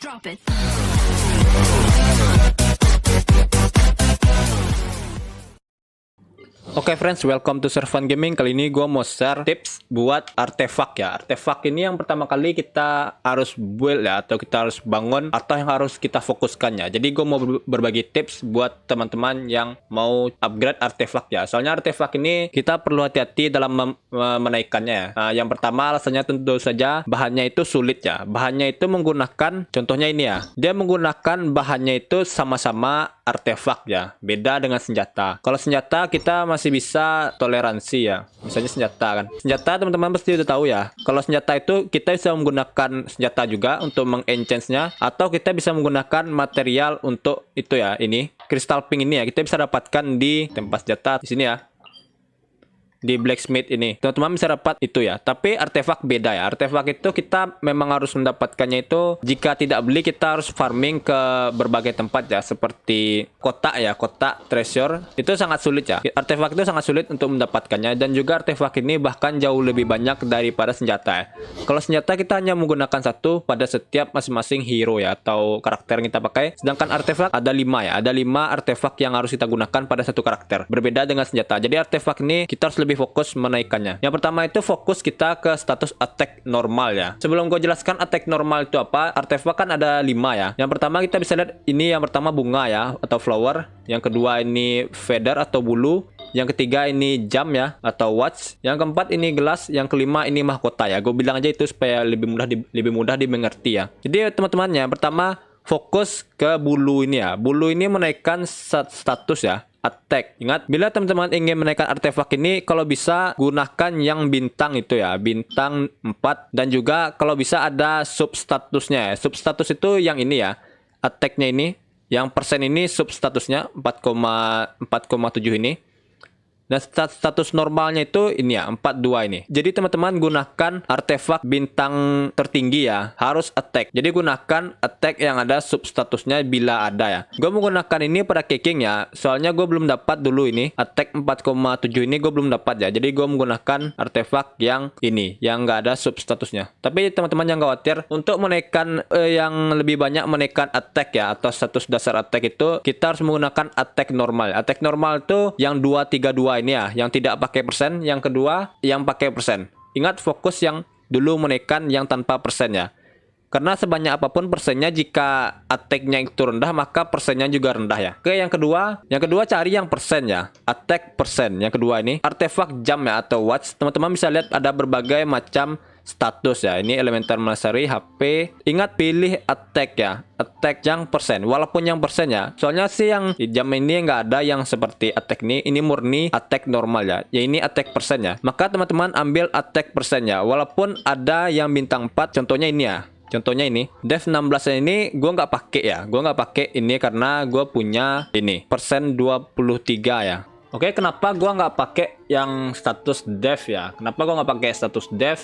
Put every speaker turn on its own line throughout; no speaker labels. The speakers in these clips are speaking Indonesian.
Drop it.
Oke friends, welcome to Servan Gaming. Kali ini gue mau share tips buat artefak ya. Artefak ini yang pertama kali kita harus build ya, atau kita harus bangun, atau yang harus kita fokuskan ya. Jadi gue mau berbagi tips buat teman-teman yang mau upgrade artefak ya. Soalnya artefak ini kita perlu hati-hati dalam menaikkannya ya. Nah, yang pertama alasannya tentu saja bahannya itu sulit ya. Bahannya itu menggunakan, contohnya ini ya. Dia menggunakan bahannya itu sama-sama artefak ya. Beda dengan senjata. Kalau senjata kita masih bisa toleransi ya. Misalnya senjata kan. Senjata teman-teman pasti udah tahu ya. Kalau senjata itu kita bisa menggunakan senjata juga untuk mengenchantnya, atau kita bisa menggunakan material untuk itu ya. Ini crystal pink ini ya. Kita bisa dapatkan di tempat senjata di sini ya. Di blacksmith ini teman-teman bisa dapat itu ya. Tapi artefak beda ya. Artefak itu kita memang harus mendapatkannya itu, jika tidak beli kita harus farming ke berbagai tempat ya, seperti kotak ya, kotak treasure. Itu sangat sulit ya. Artefak itu sangat sulit untuk mendapatkannya, dan juga artefak ini bahkan jauh lebih banyak daripada senjata ya. Kalau senjata kita hanya menggunakan satu pada setiap masing-masing hero ya, atau karakter yang kita pakai. Sedangkan artefak ada 5 ya. Ada 5 artefak yang harus kita gunakan pada satu karakter. Berbeda dengan senjata. Jadi artefak ini kita harus lebih fokus menaikkannya. Yang pertama itu fokus kita ke status attack normal ya. Sebelum gue jelaskan attack normal itu apa, artefak kan ada 5 ya. Yang pertama kita bisa lihat ini, yang pertama bunga ya, atau flower. Yang kedua ini feather atau bulu. Yang ketiga ini jam ya, atau watch. Yang keempat ini gelas. Yang kelima ini mahkota ya. Gue bilang aja itu supaya lebih mudah dimengerti ya. Jadi teman-teman ya, pertama fokus ke bulu ini ya. Bulu ini menaikkan status ya, attack. Ingat, bila teman-teman ingin menaikkan artefak ini, kalau bisa gunakan yang bintang itu ya, bintang 4. Dan juga kalau bisa ada substatusnya ya. Substatus itu yang ini ya, attacknya ini. Yang persen ini substatusnya 4,7 ini. Dan status normalnya itu ini ya, 42 ini. Jadi teman-teman gunakan artefak bintang tertinggi ya, harus attack. Jadi gunakan attack yang ada substatusnya bila ada ya. Gue menggunakan ini pada kicking ya, soalnya gue belum dapat dulu ini. Attack 4,7 ini gue belum dapat ya. Jadi gue menggunakan artefak yang ini, yang nggak ada substatusnya. Tapi teman-teman jangan khawatir, untuk menaikkan yang lebih banyak menaikkan attack ya, atau status dasar attack itu, kita harus menggunakan attack normal. Attack normal itu yang 232 ini ya, yang tidak pakai persen. Yang kedua yang pakai persen. Ingat, fokus yang dulu menaikkan yang tanpa persen ya, karena sebanyak apapun persennya, jika attack-nya itu rendah maka persennya juga rendah ya. Oke, yang kedua cari yang persen ya, attack persen. Yang kedua ini artefak jam ya, atau watch. Teman-teman bisa lihat ada berbagai macam status ya. Ini elemental mastery, HP. Ingat, pilih attack ya, attack yang persen, walaupun yang persen ya. Soalnya sih yang di jam ini nggak ada yang seperti attack ini murni attack normal ya. Ya ini attack persen ya. Maka teman-teman ambil attack persen ya, walaupun ada yang bintang 4. Contohnya ini ya. Contohnya ini, dev 16 ini gue nggak pakai ya. Gue nggak pakai ini karena gue punya ini persen 23 ya. Oke, kenapa gue nggak pakai yang status dev ya? Kenapa gue nggak pakai status dev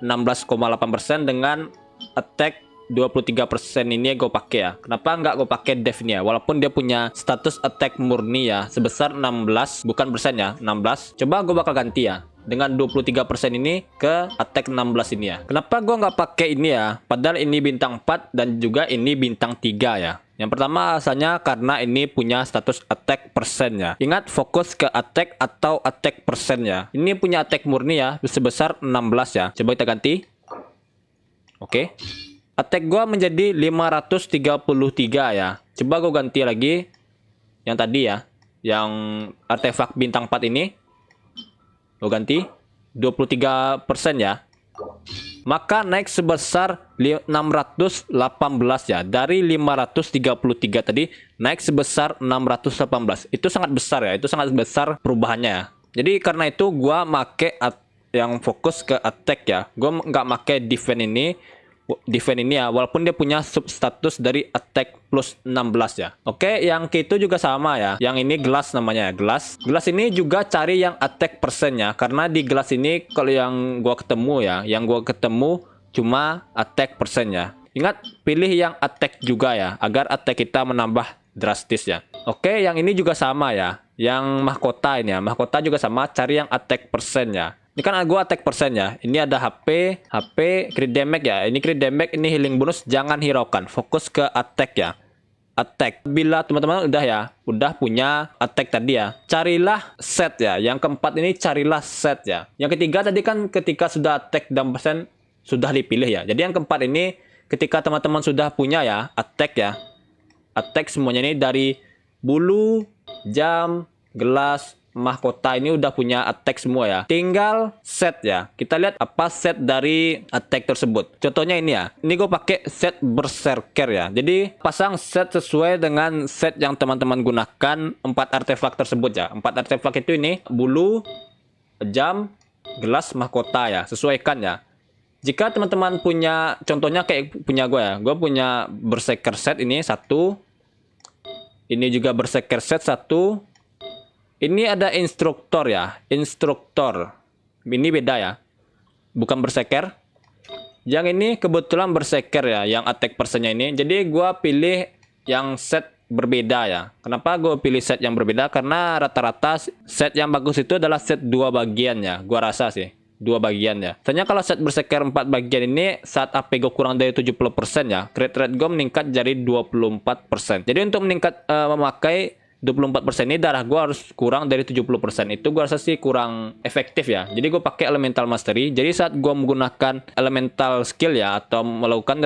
16,8% dengan attack 23% ini gue pakai ya? Kenapa nggak gue pakai dev ini ya? Walaupun dia punya status attack murni ya, sebesar 16, bukan persen ya, 16. Coba gue bakal ganti ya, dengan 23% ini ke attack 16 ini ya. Kenapa gue nggak pakai ini ya? Padahal ini bintang 4 dan juga ini bintang 3 ya. Yang pertama alasannya karena ini punya status attack persen ya. Ingat, fokus ke attack atau attack persen ya. Ini punya attack murni ya, sebesar 16 ya. Coba kita ganti. Oke. Attack gua menjadi 533 ya. Coba gua ganti lagi yang tadi ya, yang artefak bintang 4 ini. Gua ganti 23% ya. Maka naik sebesar 618 ya. Dari 533 tadi naik sebesar 618. Itu sangat besar ya. Itu sangat besar perubahannya ya. Jadi karena itu gua make yang fokus ke attack ya. Gua nggak make defense ini ya, walaupun dia punya substatus dari attack plus 16 ya. Oke, yang itu juga sama ya. Yang ini gelas namanya ya, gelas. Gelas ini juga cari yang attack persen ya, karena di gelas ini kalau yang gua ketemu ya, yang gua ketemu cuma attack persen ya. Ingat, pilih yang attack juga ya, agar attack kita menambah drastis ya. Oke, yang ini juga sama ya. Yang mahkota ini ya, mahkota juga sama, cari yang attack persen ya. Ini kan gua attack persen ya. Ini ada HP, crit damage ya. Ini crit damage, ini healing bonus, jangan hiraukan. Fokus ke attack ya. Attack. Bila teman-teman udah punya attack tadi ya, carilah set ya. Yang keempat ini carilah set ya. Yang ketiga tadi kan ketika sudah attack dan persen sudah dipilih ya. Jadi yang keempat ini ketika teman-teman sudah punya ya attack ya. Attack semuanya ini dari bulu, jam, gelas, mahkota ini udah punya attack semua ya. Tinggal set ya. Kita lihat apa set dari attack tersebut. Contohnya ini ya. Ini gue pakai set berserker ya. Jadi pasang set sesuai dengan set yang teman-teman gunakan 4 artefak tersebut ya. 4 artefak itu ini bulu, jam, gelas, mahkota ya. Sesuaikan ya. Jika teman-teman punya contohnya kayak punya gue ya. Gue punya berserker set ini 1. Ini juga berserker set 1. Ini ada instruktur ya, instruktur. Ini beda ya, bukan berserker. Yang ini kebetulan berserker ya, yang attack persennya ini. Jadi gua pilih yang set berbeda ya. Kenapa gue pilih set yang berbeda? Karena rata-rata set yang bagus itu adalah set 2 bagian ya. Gua rasa sih 2 bagian ya. Soalnya kalau set berserker 4 bagian ini saat AP gue kurang dari 70% ya, crit rate gue meningkat jadi 24%. Jadi untuk meningkat memakai 24% ini darah gue harus kurang dari 70%. Itu gue rasa sih kurang efektif ya. Jadi gue pakai elemental mastery. Jadi saat gue menggunakan elemental skill ya, atau melakukan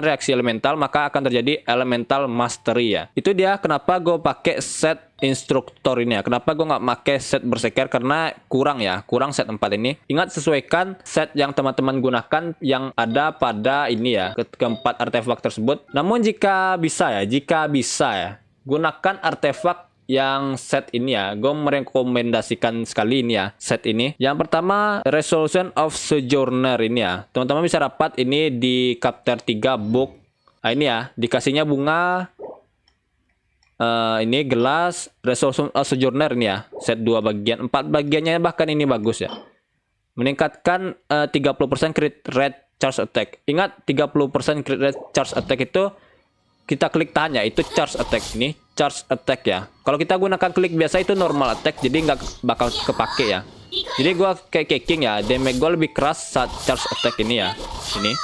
reaksi elemental, maka akan terjadi elemental mastery ya. Itu dia kenapa gue pakai set instruktur ini ya. Kenapa gue nggak pakai set berserker? Karena kurang ya, kurang set 4 ini. Ingat, sesuaikan set yang teman-teman gunakan yang ada pada ini ya, keempat artefak tersebut. Namun jika bisa ya, gunakan artefak yang set ini ya. Gue merekomendasikan sekali ini ya, set ini. Yang pertama, Resolution of Sojourner ini ya. Teman-teman bisa dapat ini di chapter 3 book. Nah, ini ya, dikasihnya bunga. Ini gelas, Resolution of Sojourner ini ya. Set 2 bagian, 4 bagiannya bahkan ini bagus ya. Meningkatkan 30% crit rate charge attack. Ingat, 30% crit rate charge attack itu kita klik tanya, itu charge attack. Ini charge attack ya. Kalau kita gunakan klik biasa itu normal attack, jadi nggak bakal kepake ya. Jadi gua kayak kicking ya, damage gua lebih keras saat charge attack ini ya. Ini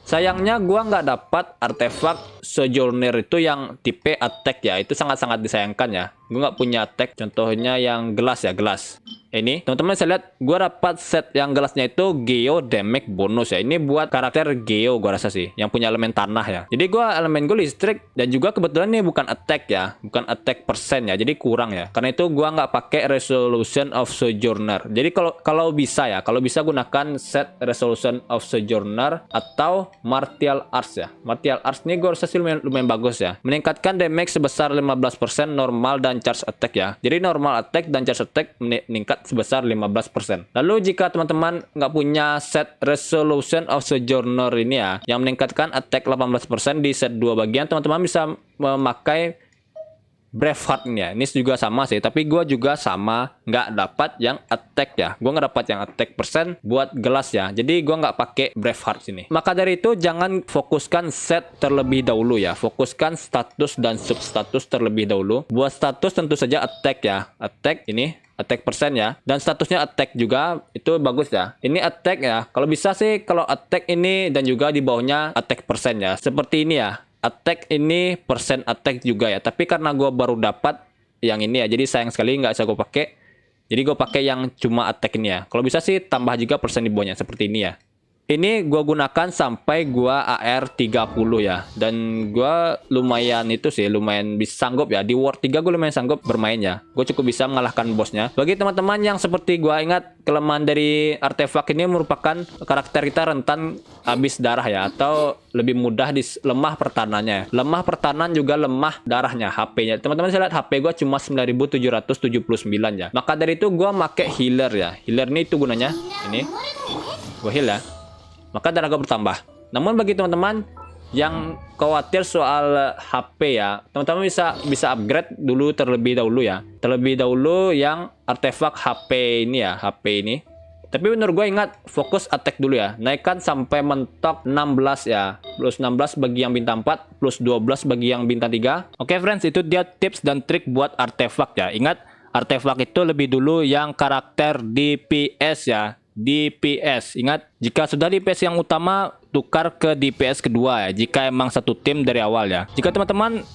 sayangnya gua nggak dapat artefak Sojourner itu yang tipe attack ya. Itu sangat-sangat disayangkan ya. Gua nggak punya attack. Contohnya yang gelas ya, gelas. Ini teman-teman bisa lihat gua dapat set yang gelasnya itu Geo damage bonus ya. Ini buat karakter Geo gua rasa sih, yang punya elemen tanah ya. Jadi gua elemen gue listrik, dan juga kebetulan ini bukan attack ya, bukan attack persen ya. Jadi kurang ya. Karena itu gua nggak pakai Resolution of Sojourner. Jadi kalau bisa gunakan set Resolution of Sojourner atau Martial Arts ya. Martial Arts ini gua rasa sih lumayan bagus ya. Meningkatkan damage sebesar 15% normal dan charge attack ya. Jadi normal attack dan charge attack meningkat sebesar 15%. Lalu jika teman-teman nggak punya set Resolution of Sojourner ini ya, yang meningkatkan attack 18% di set 2 bagian, teman-teman bisa memakai Braveheart ini ya. Ini juga sama sih, tapi gue juga sama nggak dapat yang attack ya. Gue nggak dapat yang attack persen buat gelas ya. Jadi gue nggak pakai Braveheart sini. Maka dari itu jangan fokuskan set terlebih dahulu ya. Fokuskan status dan substatus terlebih dahulu. Buat status tentu saja attack ya. Attack ini attack persen ya, dan statusnya attack juga itu bagus ya. Ini attack ya. Kalau bisa sih kalau attack ini dan juga di bawahnya attack persen ya. Seperti ini ya. Attack ini persen attack juga ya. Tapi karena gue baru dapat yang ini ya, jadi sayang sekali nggak bisa gue pakai. Jadi gue pakai yang cuma attack ini ya. Kalau bisa sih tambah juga persen di bawahnya seperti ini ya. Ini gue gunakan sampai gue AR 30 ya. Dan gue lumayan bisa sanggup ya. Di War 3 gue lumayan sanggup bermain ya. Gue cukup bisa mengalahkan bosnya. Bagi teman-teman yang seperti gue, ingat kelemahan dari artefak ini merupakan karakter kita rentan habis darah ya. Atau lebih mudah lemah pertahanannya. Lemah pertahanan juga lemah darahnya, HP-nya. Teman-teman saya lihat HP gue cuma 9779 ya. Maka dari itu gue pakai healer ya. Healer ini itu gunanya. Ini gue heal ya. Maka darah gue bertambah. Namun bagi teman-teman yang khawatir soal HP ya, teman-teman bisa upgrade dulu terlebih dahulu ya. Terlebih dahulu yang artefak HP ini ya, HP ini. Tapi menurut gue ingat fokus attack dulu ya. Naikkan sampai mentok 16 ya. Plus 16 bagi yang bintang 4, plus 12 bagi yang bintang 3. Oke friends, itu dia tips dan trik buat artefak ya. Ingat, artefak itu lebih dulu yang karakter DPS ya. DPS. Ingat, jika sudah DPS yang utama, tukar ke DPS kedua ya, jika emang satu tim dari awal ya. Jika teman-teman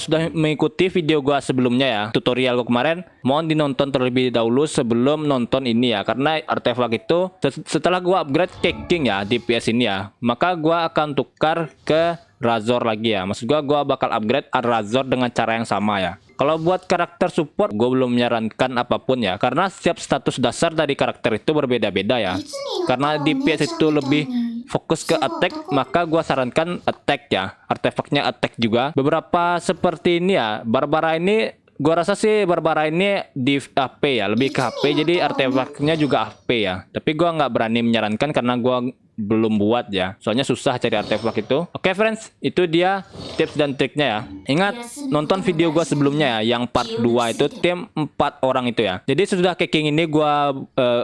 sudah mengikuti video gua sebelumnya ya, tutorial gua kemarin, mohon dinonton terlebih dahulu sebelum nonton ini ya, karena artefak itu setelah gua upgrade ke King ya, DPS ini ya, maka gua akan tukar ke Razor lagi ya. Maksud gua bakal upgrade Razor dengan cara yang sama ya. Kalau buat karakter support, gue belum menyarankan apapun ya, karena setiap status dasar dari karakter itu berbeda-beda ya. Karena DPS itu lebih fokus ke attack, maka gue sarankan attack ya. Artefaknya attack juga. Beberapa seperti ini ya, Barbara ini, gue rasa sih Barbara ini di AP ya, lebih ke HP, jadi artefaknya juga HP ya. Tapi gue nggak berani menyarankan karena gue belum buat ya, soalnya susah cari artefak itu. Oke friends, itu dia tips dan triknya ya. Ingat, nonton video gua sebelumnya ya, yang part 2 itu tim 4 orang itu ya. Jadi sesudah King ini gua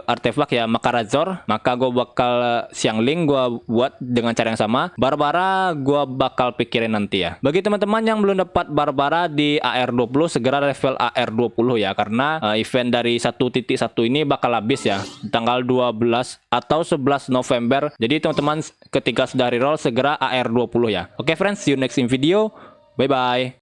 artefak ya, maka Razor, maka gua bakal Xiangling gua buat dengan cara yang sama. Barbara gua bakal pikirin nanti ya. Bagi teman-teman yang belum dapat Barbara di AR20, segera level AR20 ya, karena event dari 1.1 ini bakal habis ya, tanggal 12 atau 11 November. Jadi teman-teman ketika sudah reroll segera AR20 ya. Oke friends, see you next in video. Bye bye.